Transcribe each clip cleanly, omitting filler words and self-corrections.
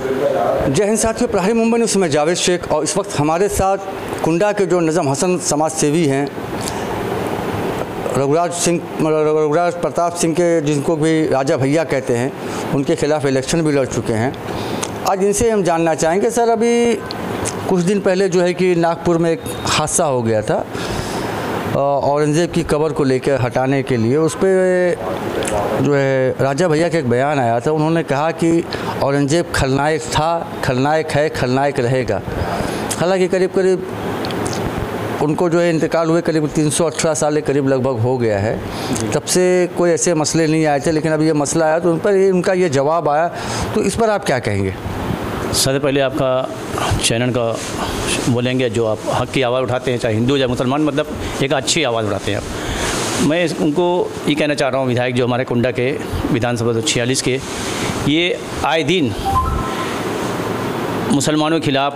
जय हिंद साथियों, प्रहरी मुंबई न्यूज़ में जावेद शेख और इस वक्त हमारे साथ कुंडा के जो नज़म हसन समाज सेवी हैं रघुराज प्रताप सिंह के, जिनको भी राजा भैया कहते हैं, उनके खिलाफ इलेक्शन भी लड़ चुके हैं। आज इनसे हम जानना चाहेंगे सर, अभी कुछ दिन पहले जो है कि नागपुर में एक हादसा हो गया था औरंगज़ेब की कब्र को लेकर हटाने के लिए। उस पर जो है राजा भैया का एक बयान आया था। उन्होंने कहा कि औरंगज़ेब खलनायक था, खलनायक है, खलनायक रहेगा। हालांकि करीब करीब उनको जो है इंतकाल हुए करीब 318 साल के करीब लगभग हो गया है। तब से कोई ऐसे मसले नहीं आए थे, लेकिन अब ये मसला आया तो उन पर उनका ये जवाब आया, तो इस पर आप क्या कहेंगे? सबसे पहले आपका चैनल का बोलेंगे, जो आप हक़ की आवाज़ उठाते हैं, चाहे हिंदू या मुसलमान, मतलब एक अच्छी आवाज़ उठाते हैं आप। मैं उनको ये कहना चाह रहा हूँ, विधायक जो हमारे कुंडा के विधानसभा 46 के, ये आए दिन मुसलमानों के खिलाफ़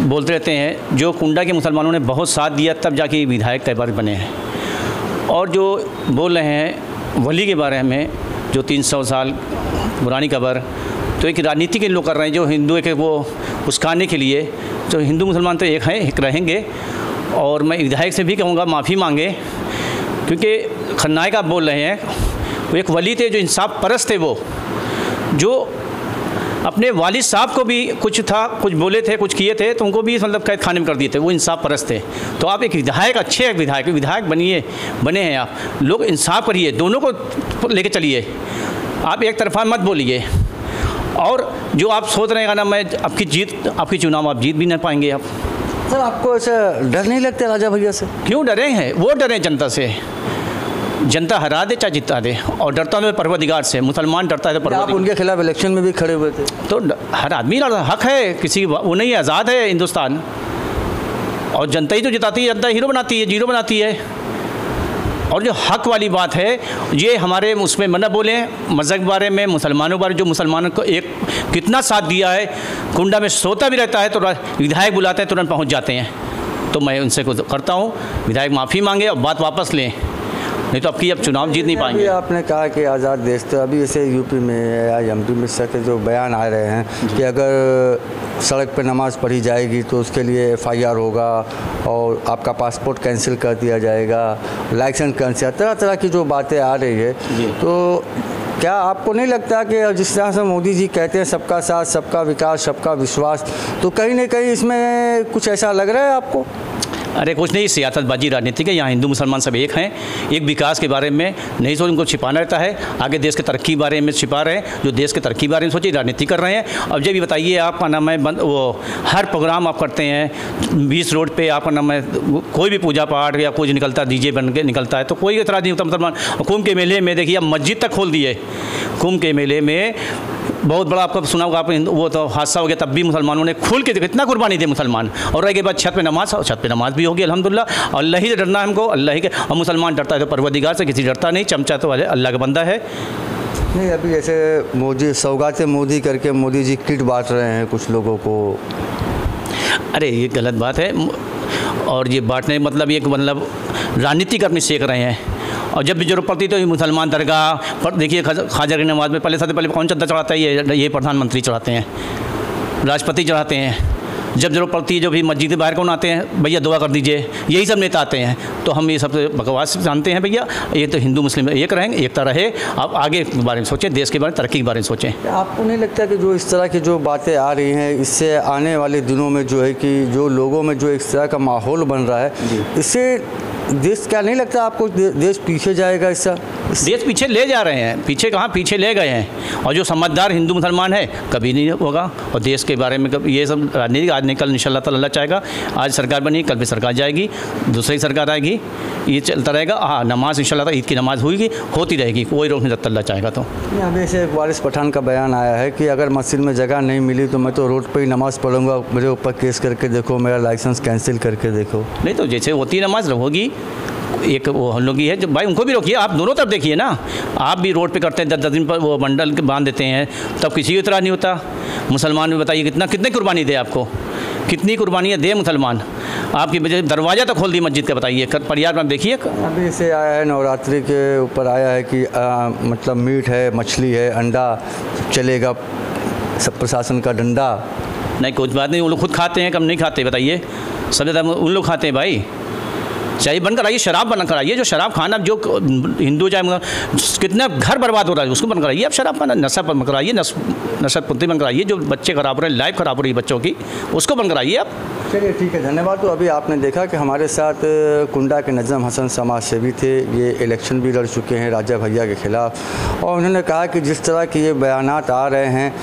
बोलते रहते हैं। जो कुंडा के मुसलमानों ने बहुत साथ दिया, तब जाके विधायक कई बार बने हैं। और जो बोल रहे हैं वली के बारे में, जो 300 साल पुरानी कब्र, तो एक राजनीति के लोग कर रहे हैं, जो हिंदू के वो उस्काने के लिए। तो हिंदू मुसलमान तो एक हैं, एक रहेंगे। और मैं विधायक से भी कहूँगा माफ़ी मांगे, क्योंकि खलनायक आप बोल रहे हैं, वो एक वली थे, जो इंसाफ परस्त थे, वो जो अपने वालिद साहब को भी कुछ था, कुछ बोले थे, कुछ किए थे, तो उनको भी मतलब कैद खाने में कर दिए थे। वो इंसाफ परस्त थे। तो आप एक विधायक, अच्छे विधायक बने हैं आप। लोग इंसाफ करिए, दोनों को लेके चलिए, आप एक तरफा मत बोलिए। और जो आप सोच रहे हैं ना, मैं आपकी चुनाव आप जीत भी नहीं पाएंगे आप। सर, आपको ऐसा डर नहीं लगता राजा भैया से? क्यों डरे हैं? वो डरे जनता से। जनता हरा दे चाहे जिता दे, और डरता है परवरदिगार से। मुसलमान डरता है तो परवरदिगार। आप उनके खिलाफ इलेक्शन में भी खड़े हुए थे, तो हर आदमी हक है, किसी वो नहीं है, आज़ाद है हिंदुस्तान। और जनता ही तो जिताती है, जनता हीरो बनाती है, जीरो बनाती है। और जो हक वाली बात है, ये हमारे उसमें मना बोले मज़हब के बारे में, मुसलमानों के बारे में, जो मुसलमानों को एक कितना साथ दिया है। कुंडा में सोता भी रहता है तो विधायक बुलाते हैं, तुरंत पहुंच जाते हैं। तो मैं उनसे कुछ करता हूं, विधायक माफ़ी मांगे और बात वापस लें, नहीं तो अब चुनाव जीत नहीं पाएंगे। आपने कहा कि आज़ाद देश, तो अभी ऐसे यूपी में या एमपी में के जो बयान आ रहे हैं कि अगर सड़क पर नमाज़ पढ़ी जाएगी तो उसके लिए FIR होगा और आपका पासपोर्ट कैंसिल कर दिया जाएगा, लाइसेंस कैंसिल, तरह तरह की जो बातें आ रही है। तो क्या आपको नहीं लगता कि जिस तरह से मोदी जी कहते हैं सबका साथ, सबका विकास, सबका विश्वास, तो कहीं ना कहीं इसमें कुछ ऐसा लग रहा है आपको? अरे कुछ नहीं, सियासतबाजी राजनीति है। यहाँ हिंदू मुसलमान सब एक हैं। एक विकास के बारे में नहीं सोच, उनको छिपाना रहता है। आगे देश के तरक्की के बारे में छिपा रहे हैं, जो देश के तरक्की के बारे में सोचिए, राजनीति कर रहे हैं। अब जब भी बताइए, आपका नाम है वो हर प्रोग्राम आप करते हैं 20 रोड पे, आपका नाम है कोई भी पूजा पाठ या कुछ निकलता है, DJ बन के निकलता है, तो कोई इतराज़ नहीं होता मुसलमान। कुंभ के मेले में देखिए, अब मस्जिद तक खोल दिए। कुंभ के मेले में बहुत बड़ा आपका सुना होगा आप, वो तो हादसा हो गया, तब भी मुसलमानों ने खुल के कितना कुर्बानी दी मुसलमान। और रह के बाद छत पे नमाज भी होगी अल्हम्दुलिल्लाह। अल्लाह ही से डरना है हमको, अल्लाह के। और मुसलमान डरता है तो परवरदिगार से, किसी डरता नहीं। चमचा तो वाले अल्लाह का बंदा है। नहीं, अभी ऐसे मोदी सौगाते मोदी करके मोदी जी किट बांट रहे हैं कुछ लोगों को। अरे ये गलत बात है। और ये बांटने मतलब ये मतलब राजनीति अपनी सीख रहे हैं। और जब भी जरूरत पड़ती तो मुसलमान दरगाह पर देखिए, ख्वाजा की नमाज में सबसे पहले कौन चंदा चढ़ाता है? ये प्रधानमंत्री चढ़ाते हैं, राष्ट्रपति चढ़ाते हैं। जब जरूरत पड़ती है, जो भी मस्जिद बाहर कौन आते हैं, भैया दुआ कर दीजिए, यही सब नेता आते हैं। तो हम ये सब बकवास जानते हैं भैया। ये तो हिंदू मुस्लिम एक रहेंगे, एकता रहे। आप आगे के बारे में सोचें, देश के बारे में, तरक्की के बारे में सोचें। आपको नहीं लगता कि जो इस तरह की जो बातें आ रही हैं, इससे आने वाले दिनों में जो है कि जो लोगों में जो इस तरह का माहौल बन रहा है, इससे देश, क्या नहीं लगता आपको देश पीछे जाएगा? इससे देश पीछे ले जा रहे हैं। पीछे कहाँ, पीछे ले गए हैं। और जो समझदार हिंदू मुसलमान है, कभी नहीं होगा। और देश के बारे में ये सब राजनीति आज नहीं कल इंशाल्लाह ताला अल्लाह चाहेगा। आज सरकार बनी, कल भी सरकार जाएगी, दूसरी सरकार आएगी, ये चलता रहेगा। हाँ, नमाज इंशाल्लाह ईद की नमाज होगी, होती रहेगी, कोई रोक नहीं सकता अल्लाह चाहेगा। तो अभी से एक वारिस पठान का बयान आया है कि अगर मस्जिद में जगह नहीं मिली तो मैं तो रोड पर ही नमाज़ पढ़ूंगा, मेरे ऊपर केस करके देखो, मेरा लाइसेंस कैंसिल करके देखो। नहीं तो जैसे होती नमाज होगी, एक वो हम लोग ही है जो भाई, उनको भी रोकिए। आप दोनों तरफ देखिए ना, आप भी रोड पे करते हैं 10 दिन पर वो बंडल के बांध देते हैं, तब किसी की तरह नहीं होता। मुसलमान में बताइए कितनी कुर्बानी दे आपको, कितनी कुर्बानियाँ दे मुसलमान। आपकी वजह दरवाज़ा तो खोल दी मस्जिद का, बताइए परिवार में देखिए। अभी से आया है नवरात्रि के ऊपर आया है कि मतलब मीट है, मछली है, अंडा चलेगा सब प्रशासन का डंडा। नहीं कुछ बात नहीं, वो लोग खुद खाते हैं, कम नहीं खाते बताइए? सबसे ज़्यादा उन लोग खाते हैं भाई। चाहिए बंद कराइए, शराब बंद कराइए। जो शराब खाना जो हिंदू चाहे कितना घर बर्बाद हो रहा है उसको बंद कराइए। अब शराब खाना, नशा बंद कराइए, नशा पुत्ती बंद कराइए। जो बच्चे खराब हो रहे हैं, लाइफ खराब हो रही है बच्चों की, उसको बंद कराइए आप। चलिए ठीक है, धन्यवाद। तो अभी आपने देखा कि हमारे साथ कुंडा के नजम हसन समाज सेवी थे। ये इलेक्शन भी लड़ चुके हैं राजा भैया के ख़िलाफ़, और उन्होंने कहा कि जिस तरह के ये बयानात आ रहे हैं,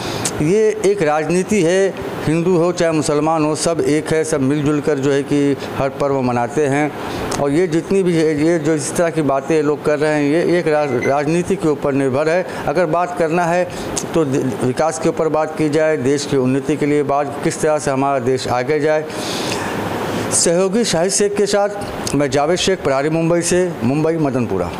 ये एक राजनीति है। हिंदू हो चाहे मुसलमान हो, सब एक है, सब मिलजुल कर जो है कि हर पर्व मनाते हैं। और ये जितनी भी है, ये जो इस तरह की बातें लोग कर रहे हैं, ये एक राजनीति के ऊपर निर्भर है। अगर बात करना है तो विकास के ऊपर बात की जाए, देश की उन्नति के लिए बात, किस तरह से हमारा देश आगे जाए। सहयोगी शाहिद शेख के साथ मैं जावेद शेख, प्रहारी मुंबई से, मुंबई मदनपुरा।